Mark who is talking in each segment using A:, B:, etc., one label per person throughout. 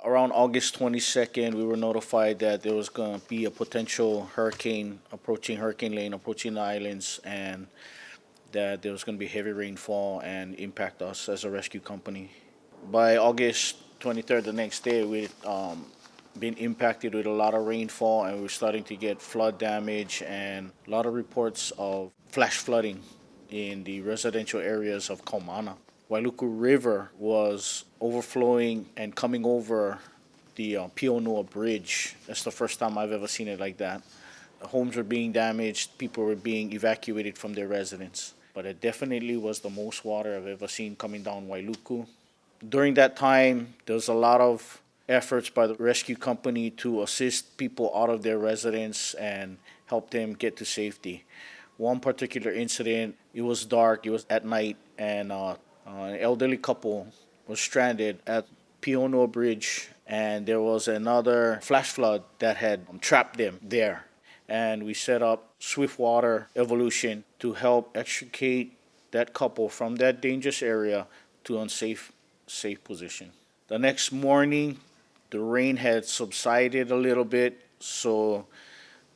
A: Around August 22nd, we were notified that there was going to be a potential hurricane approaching Hurricane Lane, approaching the islands, and that there was going to be heavy rainfall and impact us as a rescue company. By August 23rd, the next day, we'd been impacted with a lot of rainfall, and we were starting to get flood damage and a lot of reports of flash flooding in the residential areas of Kaumana. Wailuku River was overflowing and coming over the Pionua Bridge. That's the first time I've ever seen it like that. Homes were being damaged, people were being evacuated from their residence. But it definitely was the most water I've ever seen coming down Wailuku. During that time, there was a lot of efforts by the rescue company to assist people out of their residence and help them get to safety. One particular incident, it was dark, it was at night, and an elderly couple was stranded at Pionua Bridge, and there was another flash flood that had trapped them there. And we set up swift water evolution to help extricate that couple from that dangerous area to unsafe safe position. The next morning, the rain had subsided a little bit, so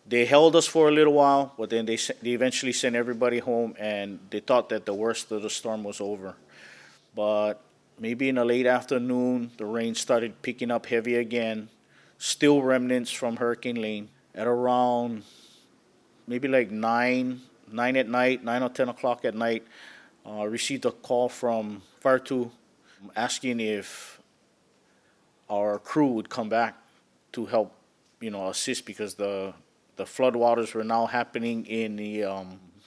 A: they held us for a little while, but then they eventually sent everybody home, and they thought that the worst of the storm was over. But maybe in the late afternoon, the rain started picking up heavy again, still remnants from Hurricane Lane. At around maybe like 9 at night, 9 or 10 o'clock at night, received a call from Fire 2 asking if our crew would come back to help, assist because the floodwaters were now happening in the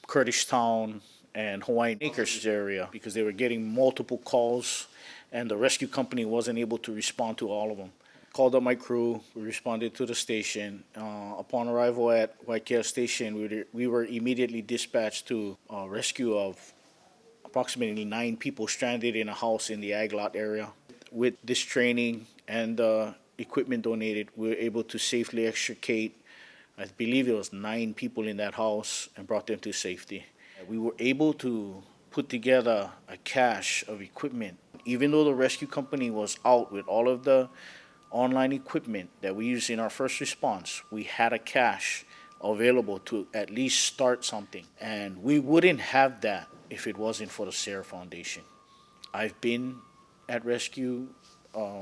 A: Kurdish Town and Hawaiian Acres area because they were getting multiple calls and the rescue company wasn't able to respond to all of them. Called up my crew, we responded to the station. Upon arrival at Waikea Station, we were immediately dispatched to a rescue of approximately 9 people stranded in a house in the ag lot area. With this training and equipment donated, we were able to safely extricate, I believe it was 9 people in that house, and brought them to safety. We were able to put together a cache of equipment. Even though the rescue company was out with all of the online equipment that we used in our first response, we had a cache available to at least start something. And we wouldn't have that if it wasn't for the Sayre Foundation. I've been at rescue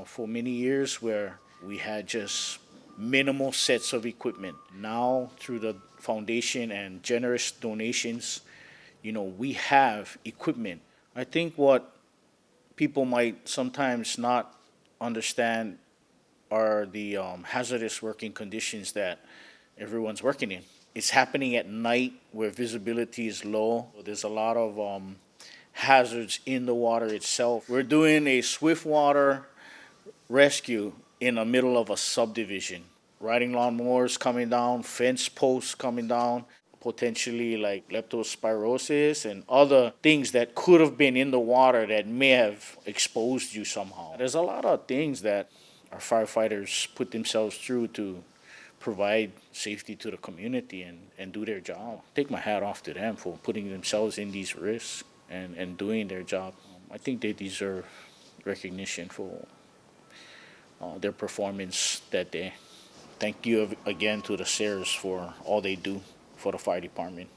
A: for many years where we had just minimal sets of equipment. Now, through the foundation and generous donations, we have equipment. I think what people might sometimes not understand are the hazardous working conditions that everyone's working in. It's happening at night where visibility is low. There's a lot of hazards in the water itself. We're doing a swift water rescue in the middle of a subdivision. Riding lawnmowers coming down, fence posts coming down, potentially like leptospirosis and other things that could have been in the water that may have exposed you somehow. There's a lot of things that our firefighters put themselves through to provide safety to the community and do their job. Take my hat off to them for putting themselves in these risks and doing their job. I think they deserve recognition for their performance that day. Thank you again to the Sayres for all they do for the fire department.